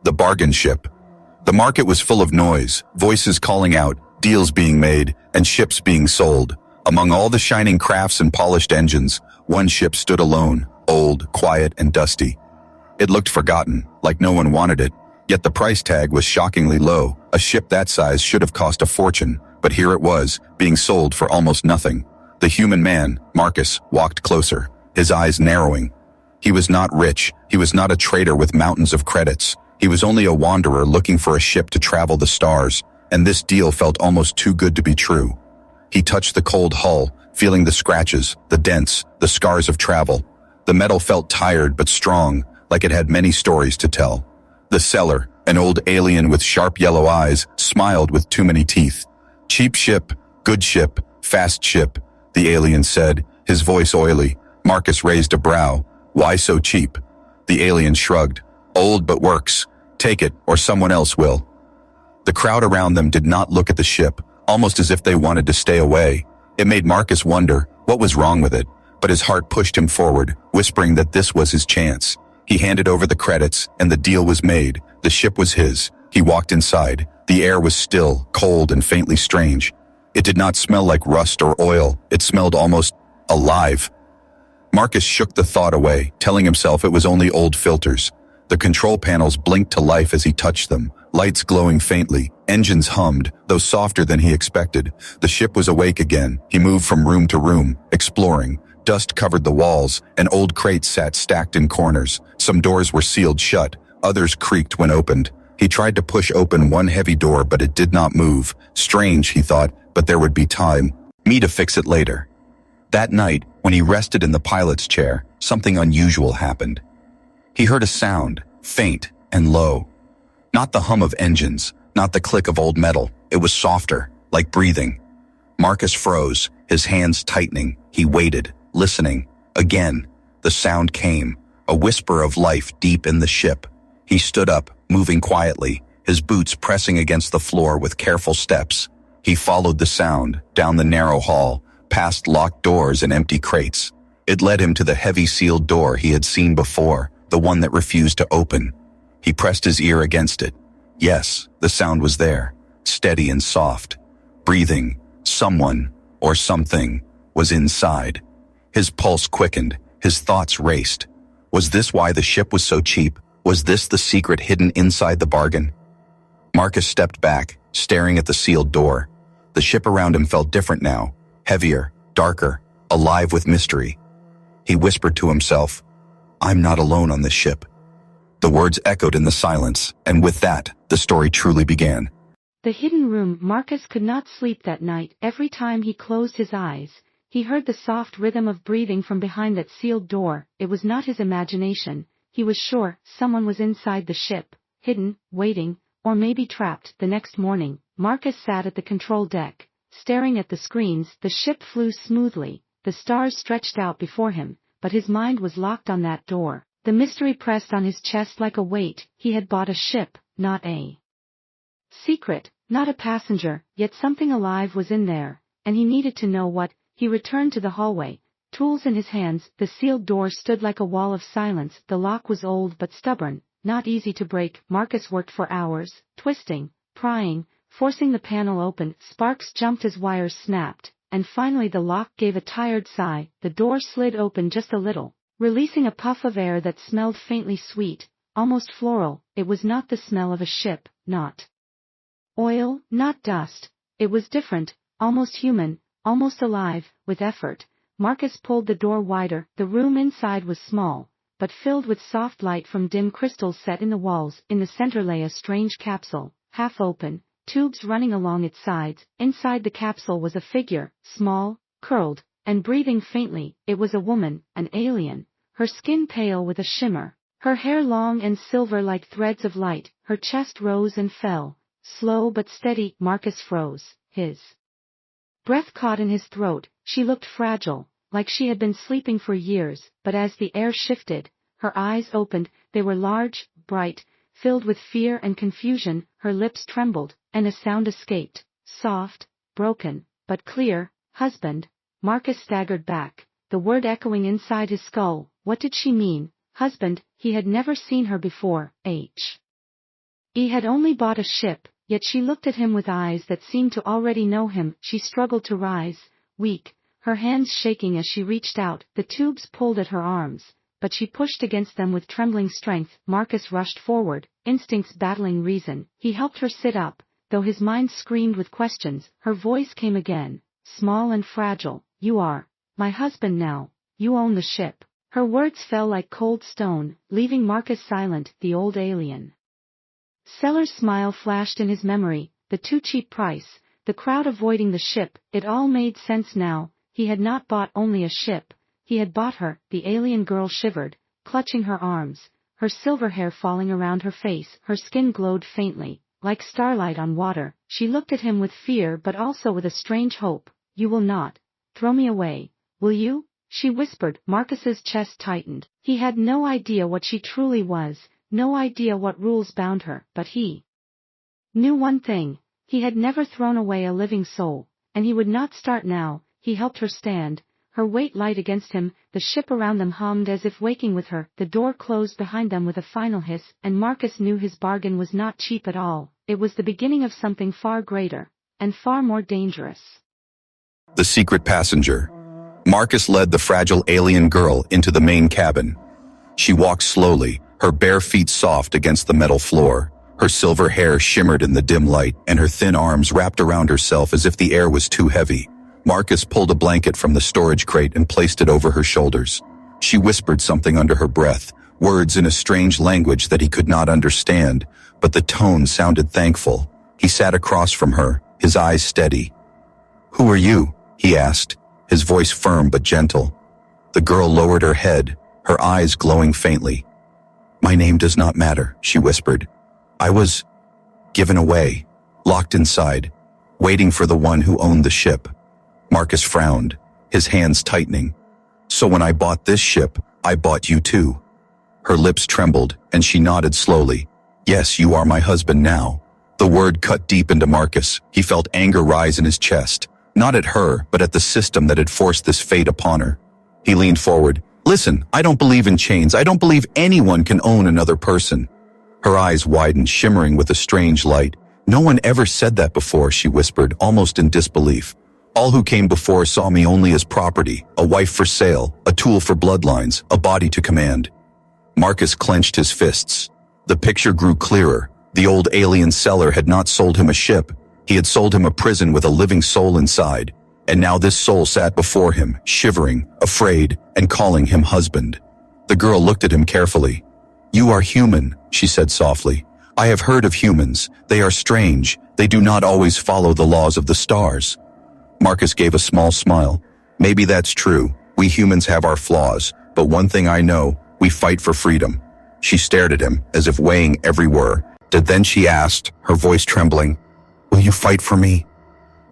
The bargain ship. The market was full of noise, voices calling out, deals being made, and ships being sold. Among all the shining crafts and polished engines, one ship stood alone, old, quiet, and dusty. It looked forgotten, like no one wanted it, yet the price tag was shockingly low. A ship that size should have cost a fortune, but here it was, being sold for almost nothing. The human man, Marcus, walked closer, his eyes narrowing. He was not rich, he was not a trader with mountains of credits. He was only a wanderer looking for a ship to travel the stars, and this deal felt almost too good to be true. He touched the cold hull, feeling the scratches, the dents, the scars of travel. The metal felt tired but strong, like it had many stories to tell. The seller, an old alien with sharp yellow eyes, smiled with too many teeth. "Cheap ship, good ship, fast ship," the alien said, his voice oily. Marcus raised a brow. "Why so cheap?" The alien shrugged. "Old but works. Take it, or someone else will." The crowd around them did not look at the ship, almost as if they wanted to stay away. It made Marcus wonder what was wrong with it, but his heart pushed him forward, whispering that this was his chance. He handed over the credits, and the deal was made. The ship was his. He walked inside. The air was still, cold, and faintly strange. It did not smell like rust or oil. It smelled almost alive. Marcus shook the thought away, telling himself it was only old filters. The control panels blinked to life as he touched them, lights glowing faintly, engines hummed, though softer than he expected. The ship was awake again. He moved from room to room, exploring. Dust covered the walls, and old crates sat stacked in corners. Some doors were sealed shut, others creaked when opened. He tried to push open one heavy door, but it did not move. Strange, he thought, but there would be time. Me to fix it later. That night, when he rested in the pilot's chair, something unusual happened. He heard a sound, faint and low. Not the hum of engines, not the click of old metal. It was softer, like breathing. Marcus froze, his hands tightening. He waited, listening. Again, the sound came, a whisper of life deep in the ship. He stood up, moving quietly, his boots pressing against the floor with careful steps. He followed the sound, down the narrow hall, past locked doors and empty crates. It led him to the heavy sealed door he had seen before, the one that refused to open. He pressed his ear against it. Yes, the sound was there, steady and soft. Breathing, someone, or something, was inside. His pulse quickened, his thoughts raced. Was this why the ship was so cheap? Was this the secret hidden inside the bargain? Marcus stepped back, staring at the sealed door. The ship around him felt different now, heavier, darker, alive with mystery. He whispered to himself, "I'm not alone on this ship." The words echoed in the silence, and with that, the story truly began. The hidden room. Marcus could not sleep that night. Every time he closed his eyes, he heard the soft rhythm of breathing from behind that sealed door. It was not his imagination. He was sure someone was inside the ship, hidden, waiting, or maybe trapped. The next morning, Marcus sat at the control deck, staring at the screens. The ship flew smoothly, the stars stretched out before him, but his mind was locked on that door. The mystery pressed on his chest like a weight. He had bought a ship, not a secret, not a passenger, yet something alive was in there, and he needed to know what. He returned to the hallway, tools in his hands. The sealed door stood like a wall of silence. The lock was old but stubborn, not easy to break. Marcus worked for hours, twisting, prying, forcing the panel open. Sparks jumped as wires snapped, and finally the lock gave a tired sigh. The door slid open just a little, releasing a puff of air that smelled faintly sweet, almost floral. It was not the smell of a ship, not oil, not dust. It was different, almost human, almost alive. With effort, Marcus pulled the door wider. The room inside was small, but filled with soft light from dim crystals set in the walls. In the center lay a strange capsule, half open, tubes running along its sides. Inside the capsule was a figure, small, curled, and breathing faintly. It was a woman, an alien, her skin pale with a shimmer, her hair long and silver like threads of light. Her chest rose and fell, slow but steady. Marcus froze, his breath caught in his throat. She looked fragile, like she had been sleeping for years, but as the air shifted, her eyes opened. They were large, bright, filled with fear and confusion. Her lips trembled, and a sound escaped, soft, broken, but clear. "Husband." Marcus staggered back, the word echoing inside his skull. What did she mean? Husband. He had never seen her before. He had only bought a ship, yet she looked at him with eyes that seemed to already know him. She struggled to rise, weak, her hands shaking as she reached out. The tubes pulled at her arms, but she pushed against them with trembling strength. Marcus rushed forward, instincts battling reason. He helped her sit up, though his mind screamed with questions. Her voice came again, small and fragile. "You are my husband now. You own the ship." Her words fell like cold stone, leaving Marcus silent. The old alien seller's smile flashed in his memory, the too cheap price, the crowd avoiding the ship. It all made sense now. He had not bought only a ship, he had bought her. The alien girl shivered, clutching her arms, her silver hair falling around her face. Her skin glowed faintly, like starlight on water. She looked at him with fear but also with a strange hope. "You will not throw me away, will you?" she whispered. Marcus's chest tightened. He had no idea what she truly was, no idea what rules bound her, but he knew one thing: he had never thrown away a living soul, and he would not start now. He helped her stand, her weight light against him. The ship around them hummed as if waking with her. The door closed behind them with a final hiss, and Marcus knew his bargain was not cheap at all. It was the beginning of something far greater, and far more dangerous. The secret passenger. Marcus led the fragile alien girl into the main cabin. She walked slowly, her bare feet soft against the metal floor. Her silver hair shimmered in the dim light, and her thin arms wrapped around herself as if the air was too heavy. Marcus pulled a blanket from the storage crate and placed it over her shoulders. She whispered something under her breath, words in a strange language that he could not understand, but the tone sounded thankful. He sat across from her, his eyes steady. "Who are you?" he asked, his voice firm but gentle. The girl lowered her head, her eyes glowing faintly. "My name does not matter," she whispered. "I was given away, locked inside, waiting for the one who owned the ship." Marcus frowned, his hands tightening. "So when I bought this ship, I bought you too." Her lips trembled, and she nodded slowly. "Yes, you are my husband now." The word cut deep into Marcus. He felt anger rise in his chest, not at her, but at the system that had forced this fate upon her. He leaned forward. "Listen, I don't believe in chains. I don't believe anyone can own another person." Her eyes widened, shimmering with a strange light. "No one ever said that before," she whispered, almost in disbelief. "All who came before saw me only as property, a wife for sale, a tool for bloodlines, a body to command." Marcus clenched his fists. The picture grew clearer. The old alien seller had not sold him a ship. He had sold him a prison with a living soul inside. And now this soul sat before him, shivering, afraid, and calling him husband. The girl looked at him carefully. "You are human," she said softly. "I have heard of humans. They are strange. They do not always follow the laws of the stars." Marcus gave a small smile. "Maybe that's true. We humans have our flaws, but one thing I know, we fight for freedom." She stared at him, as if weighing every word. Then she asked, her voice trembling, "Will you fight for me?"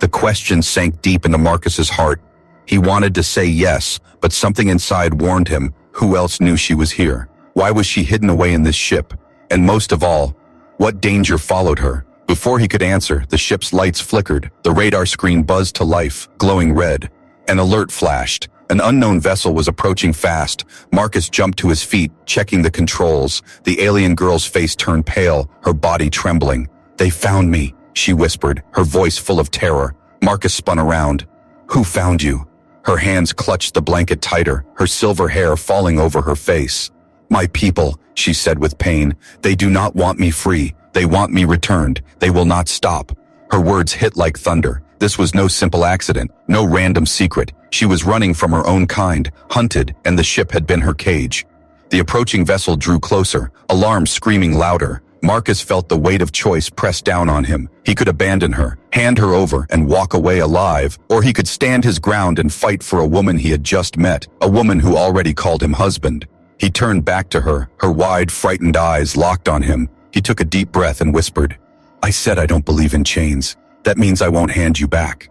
The question sank deep into Marcus's heart. He wanted to say yes, but something inside warned him. Who else knew she was here? Why was she hidden away in this ship? And most of all, what danger followed her? Before he could answer, the ship's lights flickered. The radar screen buzzed to life, glowing red. An alert flashed. An unknown vessel was approaching fast. Marcus jumped to his feet, checking the controls. The alien girl's face turned pale, her body trembling. "They found me," she whispered, her voice full of terror. Marcus spun around. "Who found you?" Her hands clutched the blanket tighter, her silver hair falling over her face. "My people," she said with pain. "They do not want me free. They want me returned. They will not stop." Her words hit like thunder. This was no simple accident, no random secret. She was running from her own kind, hunted, and the ship had been her cage. The approaching vessel drew closer, alarms screaming louder. Marcus felt the weight of choice press down on him. He could abandon her, hand her over, and walk away alive, or he could stand his ground and fight for a woman he had just met, a woman who already called him husband. He turned back to her, her wide, frightened eyes locked on him. He took a deep breath and whispered, "I said I don't believe in chains. That means I won't hand you back."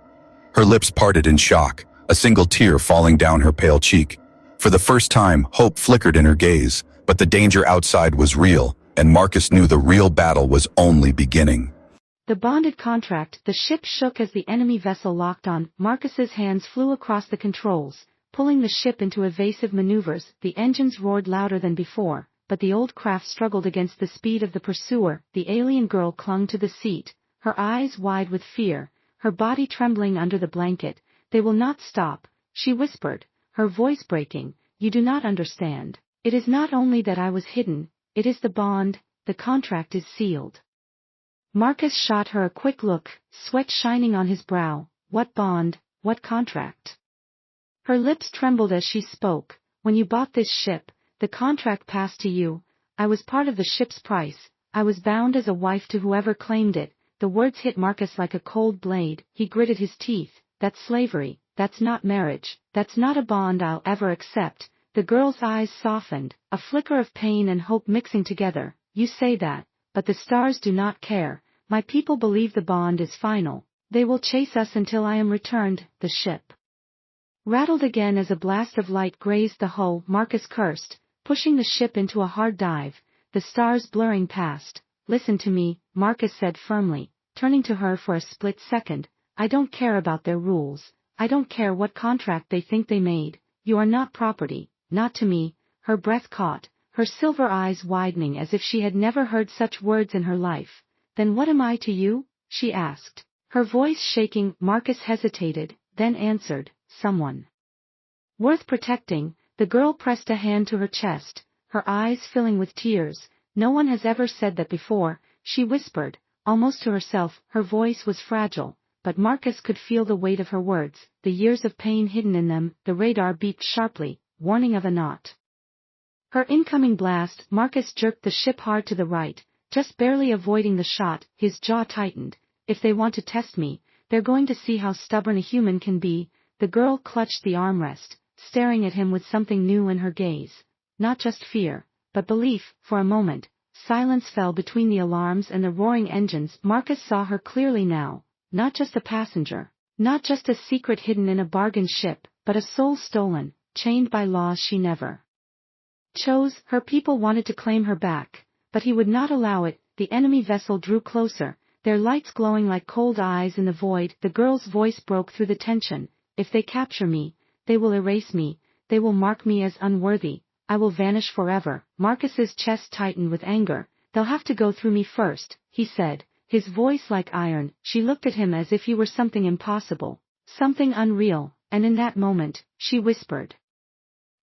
Her lips parted in shock, a single tear falling down her pale cheek. For the first time, hope flickered in her gaze, but the danger outside was real, and Marcus knew the real battle was only beginning. The bonded contract. The ship shook as the enemy vessel locked on. Marcus's hands flew across the controls, pulling the ship into evasive maneuvers. The engines roared louder than before, but the old craft struggled against the speed of the pursuer. The alien girl clung to the seat, her eyes wide with fear, her body trembling under the blanket. "They will not stop," she whispered, her voice breaking. "You do not understand. It is not only that I was hidden, it is the bond, the contract is sealed." Marcus shot her a quick look, sweat shining on his brow. "What bond, what contract?" Her lips trembled as she spoke. "When you bought this ship, the contract passed to you. I was part of the ship's price. I was bound as a wife to whoever claimed it." The words hit Marcus like a cold blade. He gritted his teeth. "That's slavery, that's not marriage, that's not a bond I'll ever accept." The girl's eyes softened, a flicker of pain and hope mixing together. "You say that, but the stars do not care. My people believe the bond is final. They will chase us until I am returned." The ship rattled again as a blast of light grazed the hull. Marcus cursed, pushing the ship into a hard dive, the stars blurring past. "Listen to me," Marcus said firmly, turning to her for a split second. "I don't care about their rules. I don't care what contract they think they made. You are not property, not to me." Her breath caught, her silver eyes widening as if she had never heard such words in her life. "Then what am I to you?" she asked, her voice shaking. Marcus hesitated, then answered, "Someone worth protecting." The girl pressed a hand to her chest, her eyes filling with tears. "No one has ever said that before," she whispered, almost to herself. Her voice was fragile, but Marcus could feel the weight of her words, the years of pain hidden in them. The radar beeped sharply, warning of a knot. Her incoming blast. Marcus jerked the ship hard to the right, just barely avoiding the shot. His jaw tightened. "If they want to test me, they're going to see how stubborn a human can be." The girl clutched the armrest, staring at him with something new in her gaze. Not just fear, but belief. For a moment, silence fell between the alarms and the roaring engines. Marcus saw her clearly now, not just a passenger, not just a secret hidden in a bargain ship, but a soul stolen, chained by laws she never chose. Her people wanted to claim her back, but he would not allow it. The enemy vessel drew closer, their lights glowing like cold eyes in the void. The girl's voice broke through the tension. "If they capture me, they will erase me, they will mark me as unworthy. I will vanish forever." Marcus's chest tightened with anger. "They'll have to go through me first," he said, his voice like iron. She looked at him as if he were something impossible, something unreal, and in that moment, she whispered,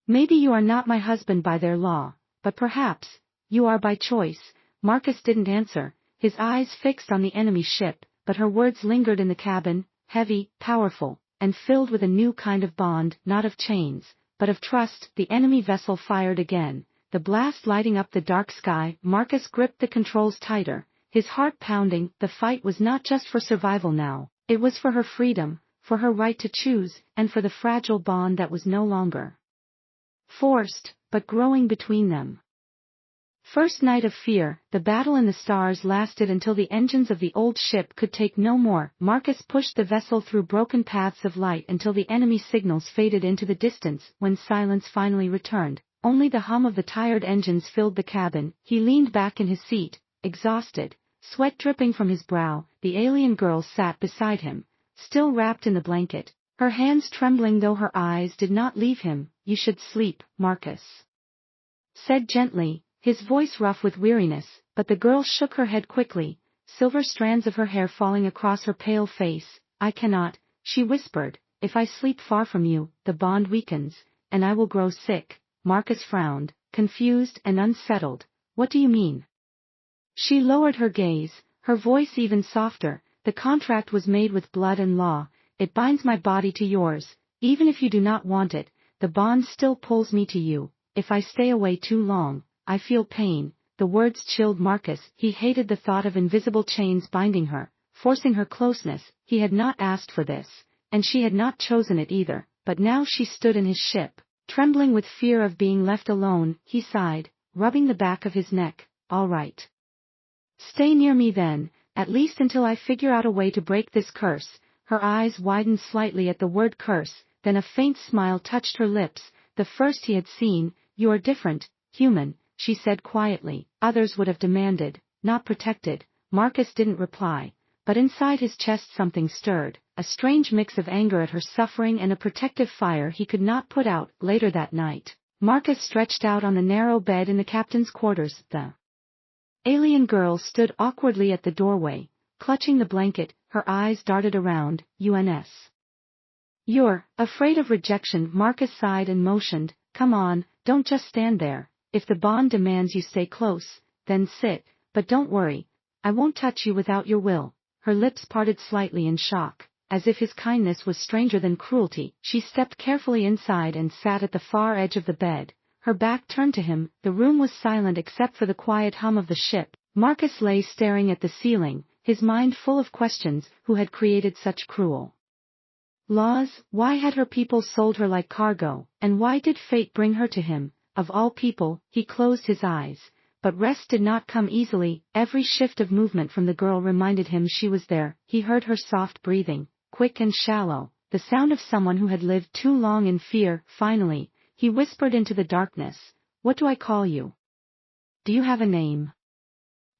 "Maybe you are not my husband by their law, but perhaps you are by choice." Marcus didn't answer, his eyes fixed on the enemy ship, but her words lingered in the cabin, heavy, powerful, and filled with a new kind of bond, not of chains, but of trust. The enemy vessel fired again, the blast lighting up the dark sky. Marcus gripped the controls tighter, his heart pounding. The fight was not just for survival now, it was for her freedom, for her right to choose, and for the fragile bond that was no longer forced, but growing between them. First night of fear. The battle in the stars lasted until the engines of the old ship could take no more. Marcus pushed the vessel through broken paths of light until the enemy signals faded into the distance. When silence finally returned, only the hum of the tired engines filled the cabin. He leaned back in his seat, exhausted, sweat dripping from his brow. The alien girl sat beside him, still wrapped in the blanket, her hands trembling though her eyes did not leave him. "You should sleep," Marcus said gently, his voice rough with weariness, but the girl shook her head quickly, silver strands of her hair falling across her pale face. "I cannot," she whispered. "If I sleep far from you, the bond weakens, and I will grow sick." Marcus frowned, confused and unsettled. "What do you mean?" She lowered her gaze, her voice even softer. "The contract was made with blood and law. It binds my body to yours. Even if you do not want it, the bond still pulls me to you. If I stay away too long, I feel pain." The words chilled Marcus. He hated the thought of invisible chains binding her, forcing her closeness. He had not asked for this, and she had not chosen it either, but now she stood in his ship, trembling with fear of being left alone. He sighed, rubbing the back of his neck. "All right. Stay near me then, at least until I figure out a way to break this curse." Her eyes widened slightly at the word curse, then a faint smile touched her lips, the first he had seen. "You are different, human," she said quietly. "Others would have demanded, not protected." Marcus didn't reply, but inside his chest something stirred, a strange mix of anger at her suffering and a protective fire he could not put out. Later that night, Marcus stretched out on the narrow bed in the captain's quarters. The alien girl stood awkwardly at the doorway, clutching the blanket, her eyes darted around. UNS. You're afraid of rejection, Marcus sighed and motioned. Come on, don't just stand there. If the bond demands you stay close, then sit, but don't worry. I won't touch you without your will. Her lips parted slightly in shock, as if his kindness was stranger than cruelty. She stepped carefully inside and sat at the far edge of the bed, her back turned to him. The room was silent except for the quiet hum of the ship. Marcus lay staring at the ceiling, his mind full of questions. Who had created such cruel laws? Why had her people sold her like cargo, and why did fate bring her to him? Of all people, he closed his eyes, but rest did not come easily. Every shift of movement from the girl reminded him she was there. He heard her soft breathing, quick and shallow, the sound of someone who had lived too long in fear. Finally, he whispered into the darkness, "What do I call you? Do you have a name?"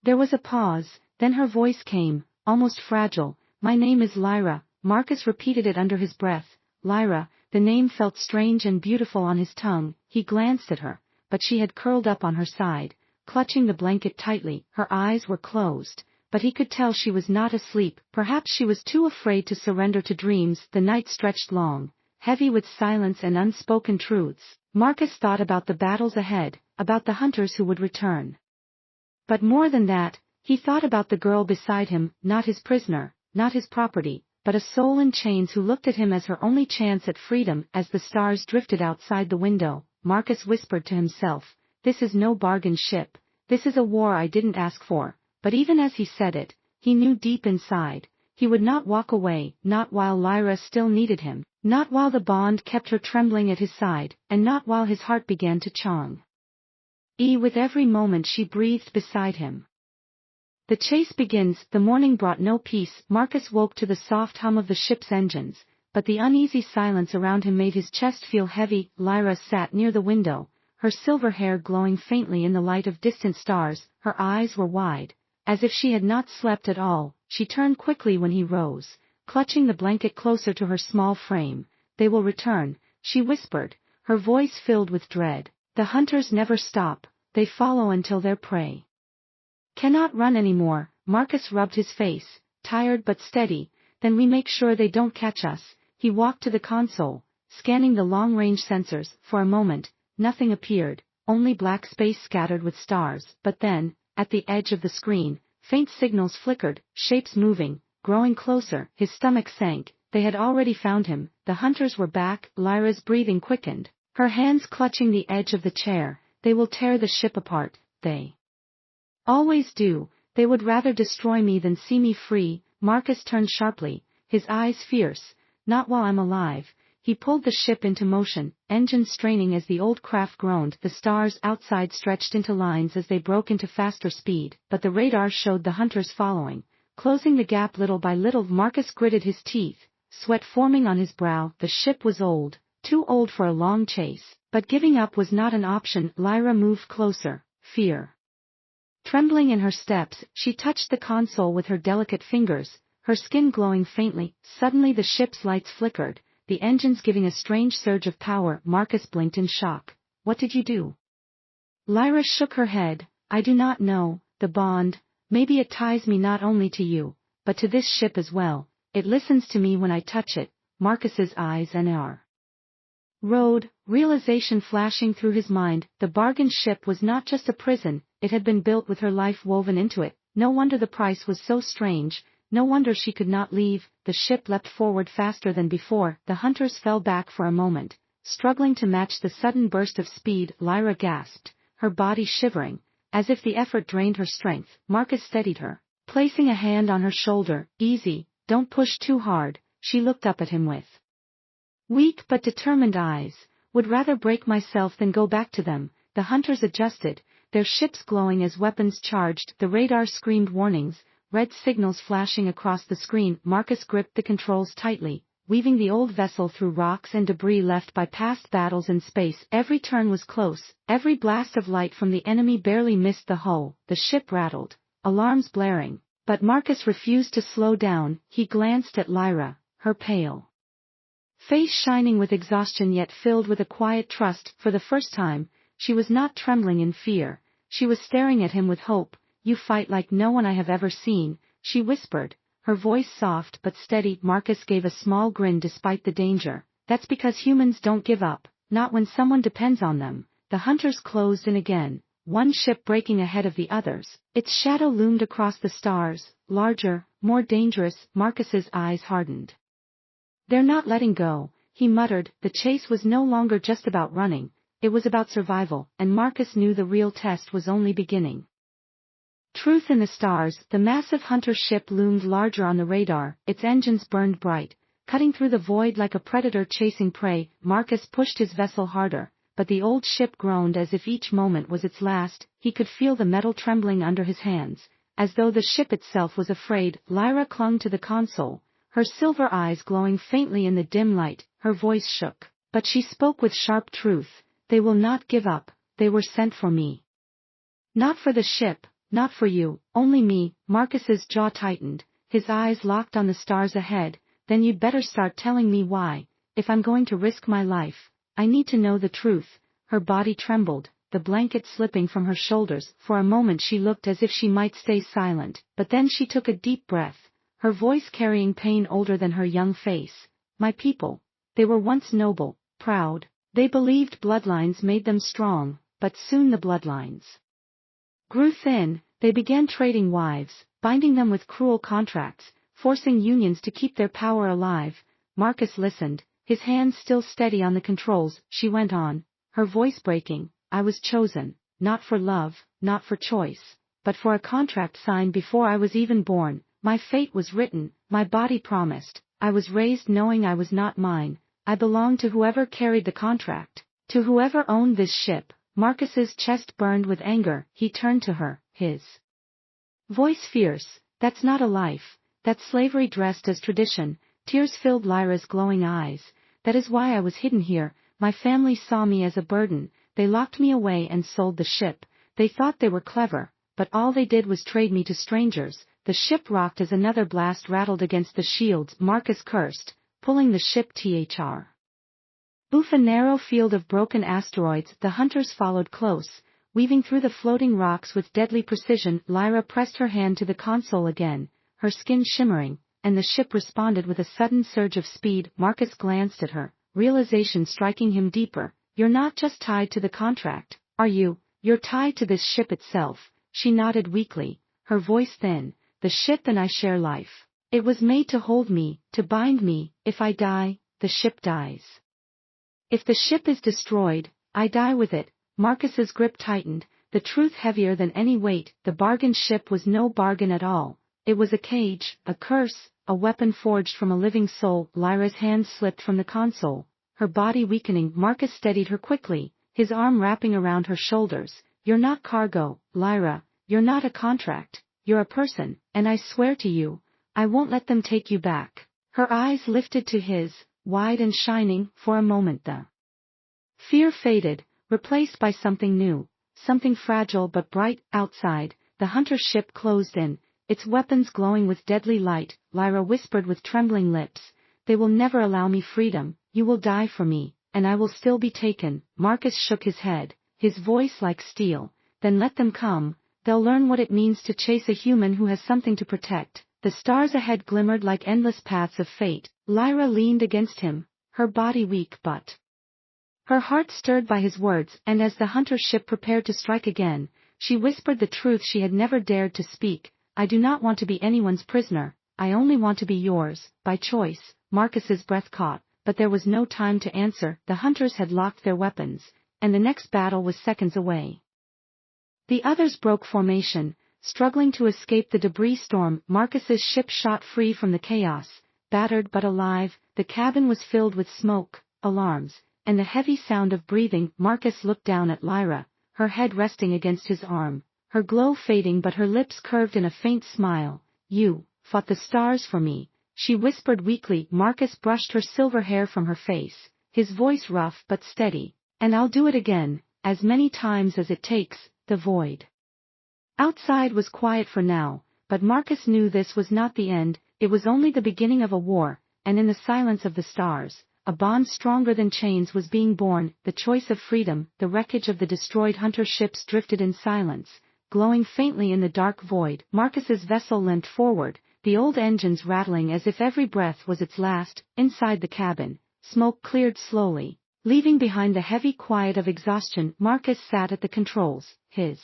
There was a pause, then her voice came, almost fragile. "My name is Lyra." Marcus repeated it under his breath. Lyra. The name felt strange and beautiful on his tongue. He glanced at her, but she had curled up on her side, clutching the blanket tightly. Her eyes were closed, but he could tell she was not asleep. Perhaps she was too afraid to surrender to dreams. The night stretched long, heavy with silence and unspoken truths. Marcus thought about the battles ahead, about the hunters who would return. But more than that, he thought about the girl beside him, not his prisoner, not his property, but a soul in chains who looked at him as her only chance at freedom. As the stars drifted outside the window, Marcus whispered to himself, "This is no bargain ship. This is a war I didn't ask for." But even as he said it, he knew deep inside, he would not walk away, not while Lyra still needed him, not while the bond kept her trembling at his side, and not while his heart began to chong. With every moment she breathed beside him. The chase begins. The morning brought no peace. Marcus woke to the soft hum of the ship's engines, but the uneasy silence around him made his chest feel heavy. Lyra sat near the window, her silver hair glowing faintly in the light of distant stars. Her eyes were wide, as if she had not slept at all. She turned quickly when he rose, clutching the blanket closer to her small frame. "They will return," she whispered, her voice filled with dread. "The hunters never stop, they follow until their prey cannot run anymore." Marcus rubbed his face, tired but steady. "Then we make sure they don't catch us." He walked to the console, scanning the long-range sensors. For a moment, nothing appeared, only black space scattered with stars. But then, at the edge of the screen, faint signals flickered, shapes moving, growing closer. His stomach sank. They had already found him. The hunters were back. Lyra's breathing quickened, her hands clutching the edge of the chair. "They will tear the ship apart. They always do. They would rather destroy me than see me free." Marcus turned sharply, his eyes fierce. "Not while I'm alive." He pulled the ship into motion, engines straining as the old craft groaned. The stars outside stretched into lines as they broke into faster speed, but the radar showed the hunters following, closing the gap little by little. Marcus gritted his teeth, sweat forming on his brow. The ship was old, too old for a long chase, but giving up was not an option. Lyra moved closer, fear trembling in her steps. She touched the console with her delicate fingers, her skin glowing faintly. Suddenly the ship's lights flickered, the engines giving a strange surge of power. Marcus blinked in shock. "What did you do?" Lyra shook her head. "I do not know. The bond, maybe it ties me not only to you, but to this ship as well. It listens to me when I touch it." Marcus's eyes narrowed. Realization flashing through his mind. The bargain ship was not just a prison, it had been built with her life woven into it. No wonder the price was so strange, no wonder she could not leave. The ship leapt forward faster than before. The hunters fell back for a moment, struggling to match the sudden burst of speed. Lyra gasped, her body shivering, as if the effort drained her strength. Marcus steadied her, placing a hand on her shoulder. "Easy, don't push too hard." She looked up at him with weak but determined eyes. "Would rather break myself than go back to them." The hunters adjusted, their ships glowing as weapons charged. The radar screamed warnings, red signals flashing across the screen. Marcus gripped the controls tightly, weaving the old vessel through rocks and debris left by past battles in space. Every turn was close, every blast of light from the enemy barely missed the hull. The ship rattled, alarms blaring, but Marcus refused to slow down. He glanced at Lyra, her pale face shining with exhaustion yet filled with a quiet trust. For the first time, she was not trembling in fear. She was staring at him with hope. "You fight like no one I have ever seen," she whispered, her voice soft but steady. Marcus gave a small grin despite the danger. "That's because humans don't give up, not when someone depends on them." The hunters closed in again, one ship breaking ahead of the others. Its shadow loomed across the stars, larger, more dangerous. Marcus's eyes hardened. "They're not letting go," he muttered. The chase was no longer just about running, it was about survival, and Marcus knew the real test was only beginning. Truth in the stars. The massive hunter ship loomed larger on the radar, its engines burned bright, cutting through the void like a predator chasing prey. Marcus pushed his vessel harder, but the old ship groaned as if each moment was its last. He could feel the metal trembling under his hands, as though the ship itself was afraid. Lyra clung to the console, her silver eyes glowing faintly in the dim light. Her voice shook, but she spoke with sharp truth. "They will not give up. They were sent for me. Not for the ship, not for you, only me." Marcus's jaw tightened, his eyes locked on the stars ahead. "Then you'd better start telling me why. If I'm going to risk my life, I need to know the truth." Her body trembled, the blanket slipping from her shoulders. For a moment she looked as if she might stay silent, but then she took a deep breath, her voice carrying pain older than her young face. "My people. They were once noble, proud. They believed bloodlines made them strong, but soon the bloodlines grew thin. They began trading wives, binding them with cruel contracts, forcing unions to keep their power alive." Marcus listened, his hands still steady on the controls. She went on, her voice breaking. "I was chosen, not for love, not for choice, but for a contract signed before I was even born. My fate was written, my body promised. I was raised knowing I was not mine. I belonged to whoever carried the contract, to whoever owned this ship." Marcus's chest burned with anger. He turned to her, his voice fierce. "That's not a life. That's slavery dressed as tradition." Tears filled Lyra's glowing eyes. "That is why I was hidden here. My family saw me as a burden. They locked me away and sold the ship. They thought they were clever, but all they did was trade me to strangers." The ship rocked as another blast rattled against the shields. Marcus cursed, pulling the ship thr. Oof! A narrow field of broken asteroids. The hunters followed close, weaving through the floating rocks with deadly precision. Lyra pressed her hand to the console again, her skin shimmering, and the ship responded with a sudden surge of speed. Marcus glanced at her, realization striking him deeper. "You're not just tied to the contract, are you? You're tied to this ship itself." She nodded weakly, her voice thin. "The ship and I share life. It was made to hold me, to bind me. If I die, the ship dies. If the ship is destroyed, I die with it." Marcus's grip tightened, the truth heavier than any weight. The bargain ship was no bargain at all. It was a cage, a curse, a weapon forged from a living soul. Lyra's hands slipped from the console, her body weakening. Marcus steadied her quickly, his arm wrapping around her shoulders. "You're not cargo, Lyra. You're not a contract. You're a person, and I swear to you, I won't let them take you back." Her eyes lifted to his, wide and shining. For a moment the fear faded, replaced by something new, something fragile but bright. Outside, the hunter ship closed in, its weapons glowing with deadly light. Lyra whispered with trembling lips, "They will never allow me freedom. You will die for me, and I will still be taken." Marcus shook his head, his voice like steel. "Then let them come. They'll learn what it means to chase a human who has something to protect." The stars ahead glimmered like endless paths of fate. Lyra leaned against him, her body weak but her heart stirred by his words, and as the hunter ship prepared to strike again, she whispered the truth she had never dared to speak. "I do not want to be anyone's prisoner. I only want to be yours, by choice." Marcus's breath caught, but there was no time to answer. The hunters had locked their weapons, and the next battle was seconds away. The others broke formation, struggling to escape the debris storm. Marcus's ship shot free from the chaos, battered but alive. The cabin was filled with smoke, alarms, and the heavy sound of breathing. Marcus looked down at Lyra, her head resting against his arm, her glow fading but her lips curved in a faint smile. "You fought the stars for me," she whispered weakly. Marcus brushed her silver hair from her face, his voice rough but steady. "And I'll do it again, as many times as it takes." The void outside was quiet for now, but Marcus knew this was not the end. It was only the beginning of a war, and in the silence of the stars, a bond stronger than chains was being born, the choice of freedom. The wreckage of the destroyed hunter ships drifted in silence, glowing faintly in the dark void. Marcus's vessel limped forward, the old engines rattling as if every breath was its last. Inside the cabin, smoke cleared slowly, leaving behind the heavy quiet of exhaustion. Marcus sat at the controls, his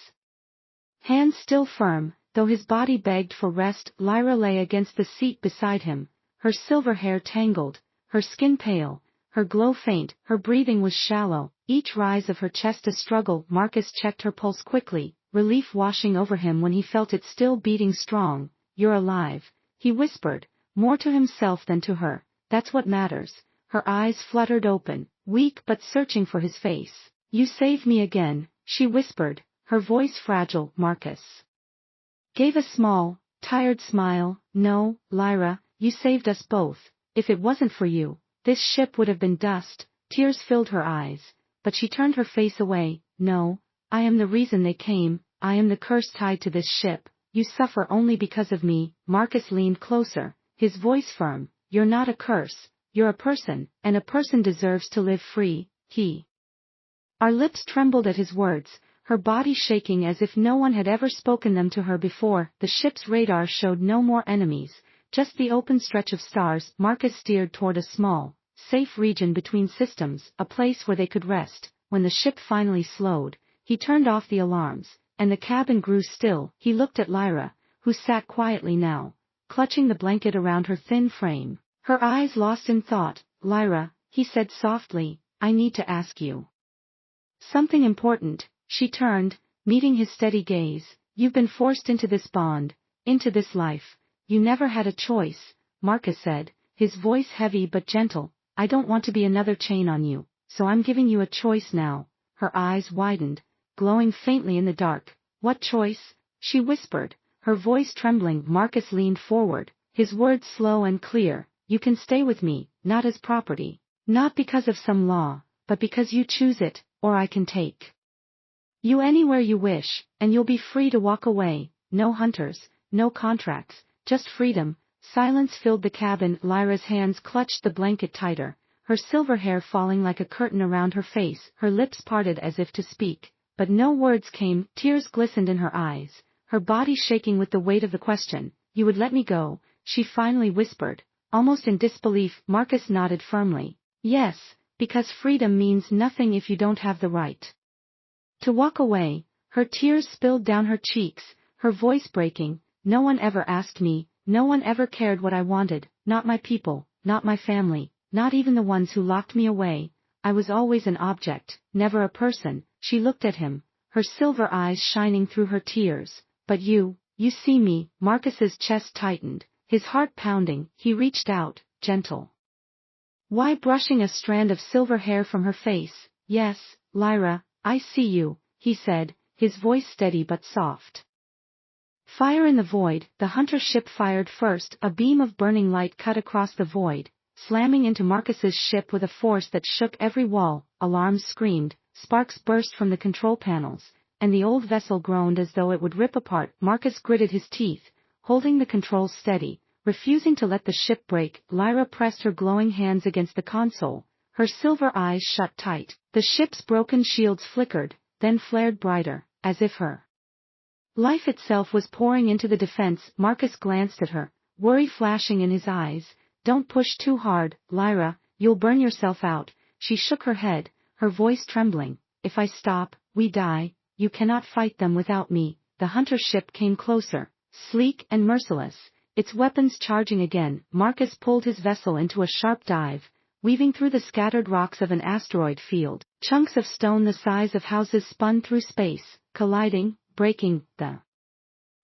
hands still firm, though his body begged for rest. Lyra lay against the seat beside him, her silver hair tangled, her skin pale, her glow faint. Her breathing was shallow, each rise of her chest a struggle. Marcus checked her pulse quickly, relief washing over him when he felt it still beating strong. "You're alive," he whispered, more to himself than to her. "That's what matters." Her eyes fluttered open, weak but searching for his face. "You saved me again," she whispered, her voice fragile. Marcus gave a small, tired smile. "No, Lyra, you saved us both. If it wasn't for you, this ship would have been dust." Tears filled her eyes, but she turned her face away. "No, I am the reason they came. I am the curse tied to this ship. You suffer only because of me." Marcus leaned closer, his voice firm. "You're not a curse. You're a person, and a person deserves to live free." Our lips trembled at his words, her body shaking as if no one had ever spoken them to her before. The ship's radar showed no more enemies, just the open stretch of stars. Marcus steered toward a small, safe region between systems, a place where they could rest. When the ship finally slowed, he turned off the alarms, and the cabin grew still. He looked at Lyra, who sat quietly now, clutching the blanket around her thin frame, her eyes lost in thought. "Lyra," he said softly, "I need to ask you something important." She turned, meeting his steady gaze. "You've been forced into this bond, into this life. You never had a choice," Marcus said, his voice heavy but gentle. "I don't want to be another chain on you, so I'm giving you a choice now." Her eyes widened, glowing faintly in the dark. "What choice?" she whispered, her voice trembling. Marcus leaned forward, his words slow and clear. "You can stay with me, not as property, not because of some law, but because you choose it, or I can take you anywhere you wish, and you'll be free to walk away. No hunters, no contracts, just freedom." Silence filled the cabin. Lyra's hands clutched the blanket tighter, her silver hair falling like a curtain around her face. Her lips parted as if to speak, but no words came. Tears glistened in her eyes, her body shaking with the weight of the question. "You would let me go?" she finally whispered, almost in disbelief. Marcus nodded firmly. "Yes, because freedom means nothing if you don't have the right to walk away." Her tears spilled down her cheeks, her voice breaking. "No one ever asked me, no one ever cared what I wanted, not my people, not my family, not even the ones who locked me away. I was always an object, never a person." She looked at him, her silver eyes shining through her tears. "But you see me." Marcus's chest tightened, his heart pounding. He reached out, gentle, why brushing a strand of silver hair from her face. "Yes, Lyra, I see you," he said, his voice steady but soft. Fire in the void. The hunter ship fired first. A beam of burning light cut across the void, slamming into Marcus's ship with a force that shook every wall. Alarms screamed, sparks burst from the control panels, and the old vessel groaned as though it would rip apart. Marcus gritted his teeth, holding the controls steady, refusing to let the ship break. Lyra pressed her glowing hands against the console, her silver eyes shut tight. The ship's broken shields flickered, then flared brighter, as if her life itself was pouring into the defense. Marcus glanced at her, worry flashing in his eyes. "Don't push too hard, Lyra, you'll burn yourself out." She shook her head, her voice trembling. "If I stop, we die. You cannot fight them without me." The hunter ship came closer, sleek and merciless, its weapons charging again. Marcus pulled his vessel into a sharp dive, weaving through the scattered rocks of an asteroid field. Chunks of stone the size of houses spun through space, colliding, breaking. The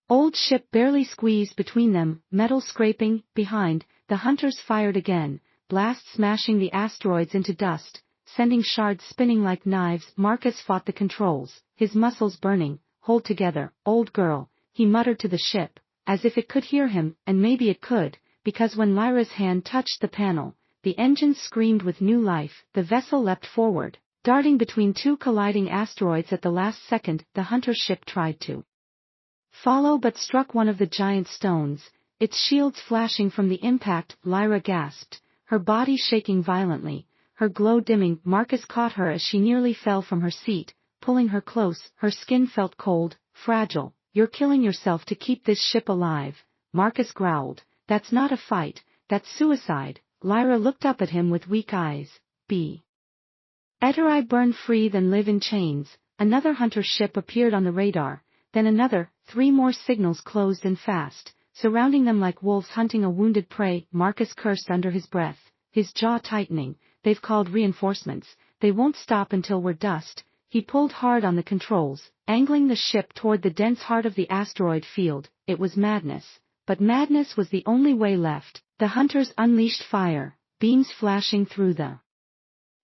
old ship barely squeezed between them, metal scraping. Behind, the hunters fired again, blasts smashing the asteroids into dust, sending shards spinning like knives. Marcus fought the controls, his muscles burning. "Hold together, old girl," he muttered to the ship, as if it could hear him, and maybe it could, because when Lyra's hand touched the panel, the engines screamed with new life. The vessel leapt forward, darting between two colliding asteroids. At the last second, the hunter ship tried to follow but struck one of the giant stones, its shields flashing from the impact. Lyra gasped, her body shaking violently, her glow dimming. Marcus caught her as she nearly fell from her seat, pulling her close. Her skin felt cold, fragile. "You're killing yourself to keep this ship alive," Marcus growled. "That's not a fight, that's suicide." Lyra looked up at him with weak eyes. Better I burn free than live in chains." Another hunter ship appeared on the radar, then another. 3 more signals closed in fast, surrounding them like wolves hunting a wounded prey. Marcus cursed under his breath, his jaw tightening. "They've called reinforcements, they won't stop until we're dust." He pulled hard on the controls, angling the ship toward the dense heart of the asteroid field. It was madness, but madness was the only way left. The hunters unleashed fire, beams flashing through the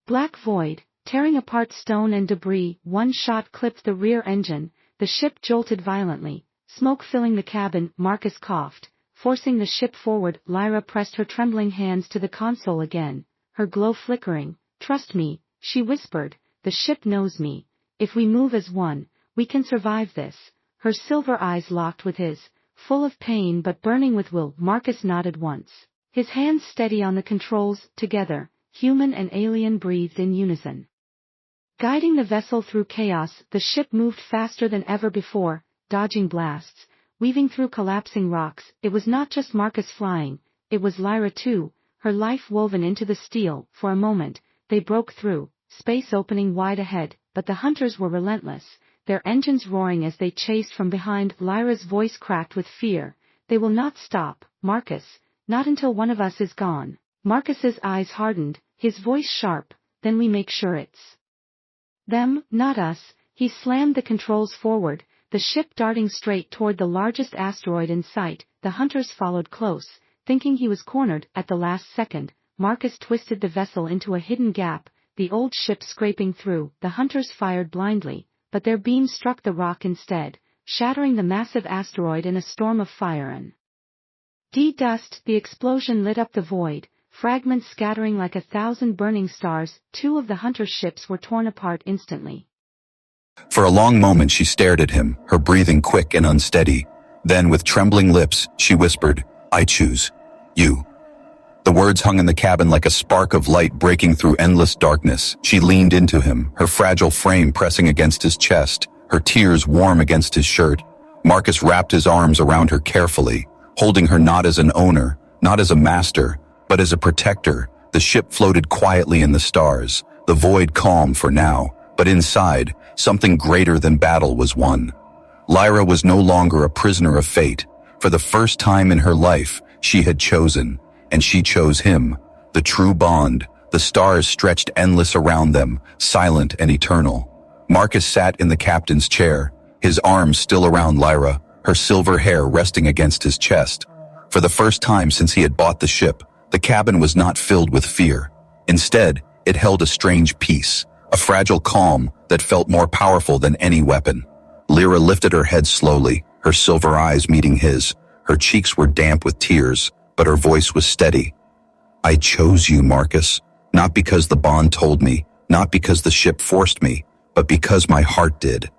black void, tearing apart stone and debris. One shot clipped the rear engine. The ship jolted violently, smoke filling the cabin. Marcus coughed, forcing the ship forward. Lyra pressed her trembling hands to the console again, her glow flickering. "Trust me," she whispered, "the ship knows me. If we move as one, we can survive this." Her silver eyes locked with his, full of pain but burning with will. Marcus nodded once, his hands steady on the controls. Together, human and alien breathed in unison, guiding the vessel through chaos. The ship moved faster than ever before, dodging blasts, weaving through collapsing rocks. It was not just Marcus flying, it was Lyra too, her life woven into the steel. For a moment, they broke through, space opening wide ahead, but the hunters were relentless, their engines roaring as they chased from behind. Lyra's voice cracked with fear. "They will not stop, Marcus, not until one of us is gone." Marcus's eyes hardened, his voice sharp. "Then we make sure it's them, not us." He slammed the controls forward, the ship darting straight toward the largest asteroid in sight. The hunters followed close, thinking he was cornered. At the last second, Marcus twisted the vessel into a hidden gap, the old ship scraping through. The hunters fired blindly, but their beams struck the rock instead, shattering the massive asteroid in a storm of fire and dust. The explosion lit up the void, fragments scattering like 1,000 burning stars. 2 of the hunter ships were torn apart instantly. For a long moment she stared at him, her breathing quick and unsteady. Then with trembling lips, she whispered, "I choose you." The words hung in the cabin like a spark of light breaking through endless darkness. She leaned into him, her fragile frame pressing against his chest, her tears warm against his shirt. Marcus wrapped his arms around her carefully, holding her not as an owner, not as a master, but as a protector. The ship floated quietly in the stars, the void calm for now, but inside, something greater than battle was won. Lyra was no longer a prisoner of fate. For the first time in her life, she had chosen, and she chose him. The true bond. The stars stretched endless around them, silent and eternal. Marcus sat in the captain's chair, his arms still around Lyra, her silver hair resting against his chest. For the first time since he had bought the ship, the cabin was not filled with fear. Instead, it held a strange peace, a fragile calm that felt more powerful than any weapon. Lyra lifted her head slowly, her silver eyes meeting his. Her cheeks were damp with tears, but her voice was steady. "I chose you, Marcus, not because the bond told me, not because the ship forced me, but because my heart did."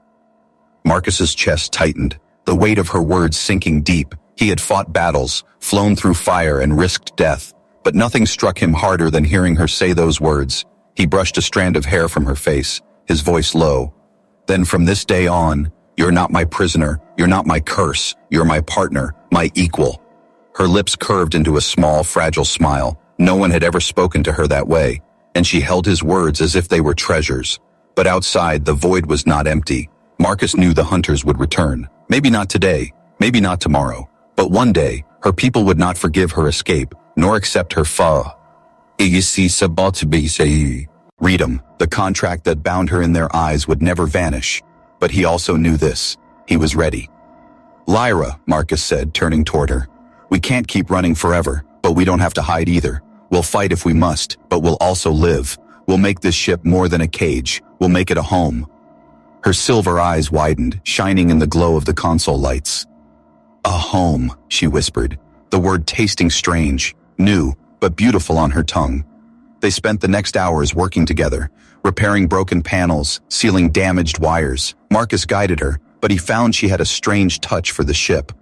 Marcus's chest tightened, the weight of her words sinking deep. He had fought battles, flown through fire and risked death, but nothing struck him harder than hearing her say those words. He brushed a strand of hair from her face, his voice low. "Then from this day on, you're not my prisoner, you're not my curse, you're my partner, my equal." Her lips curved into a small, fragile smile. No one had ever spoken to her that way, and she held his words as if they were treasures. But outside, the void was not empty. Marcus knew the hunters would return. Maybe not today, maybe not tomorrow, but one day, her people would not forgive her escape, nor accept her freedom. The contract that bound her in their eyes would never vanish. But he also knew this. He was ready. "Lyra," Marcus said, turning toward her. "We can't keep running forever, but we don't have to hide either. We'll fight if we must, but we'll also live. We'll make this ship more than a cage. We'll make it a home." Her silver eyes widened, shining in the glow of the console lights. "A home," she whispered, the word tasting strange, new, but beautiful on her tongue. They spent the next hours working together, repairing broken panels, sealing damaged wires. Marcus guided her, but he found she had a strange touch for the ship.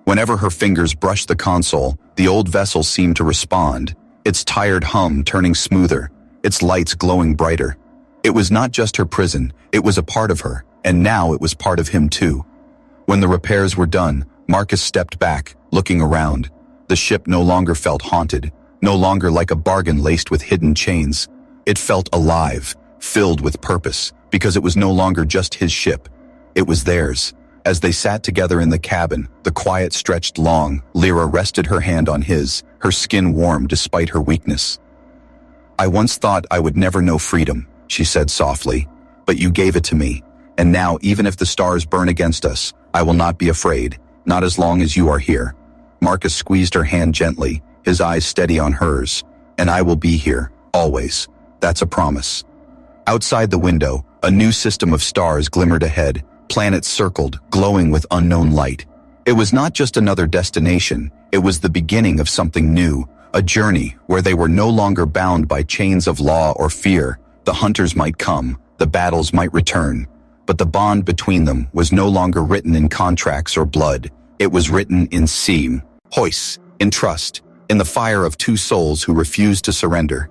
Whenever her fingers brushed the console, the old vessel seemed to respond, its tired hum turning smoother, its lights glowing brighter. It was not just her prison, it was a part of her, and now it was part of him too. When the repairs were done, Marcus stepped back, looking around. The ship no longer felt haunted, no longer like a bargain laced with hidden chains. It felt alive, filled with purpose, because it was no longer just his ship. It was theirs. As they sat together in the cabin, the quiet stretched long. Lyra rested her hand on his, her skin warm despite her weakness. "I once thought I would never know freedom," she said softly, "but you gave it to me, and now even if the stars burn against us, I will not be afraid, not as long as you are here." Marcus squeezed her hand gently, his eyes steady on hers. "And I will be here, always. That's a promise." Outside the window, a new system of stars glimmered ahead, planets circled, glowing with unknown light. It was not just another destination, it was the beginning of something new, a journey where they were no longer bound by chains of law or fear. The hunters might come, the battles might return, but the bond between them was no longer written in contracts or blood. It was written in seam, hoist, in trust, in the fire of two souls who refused to surrender.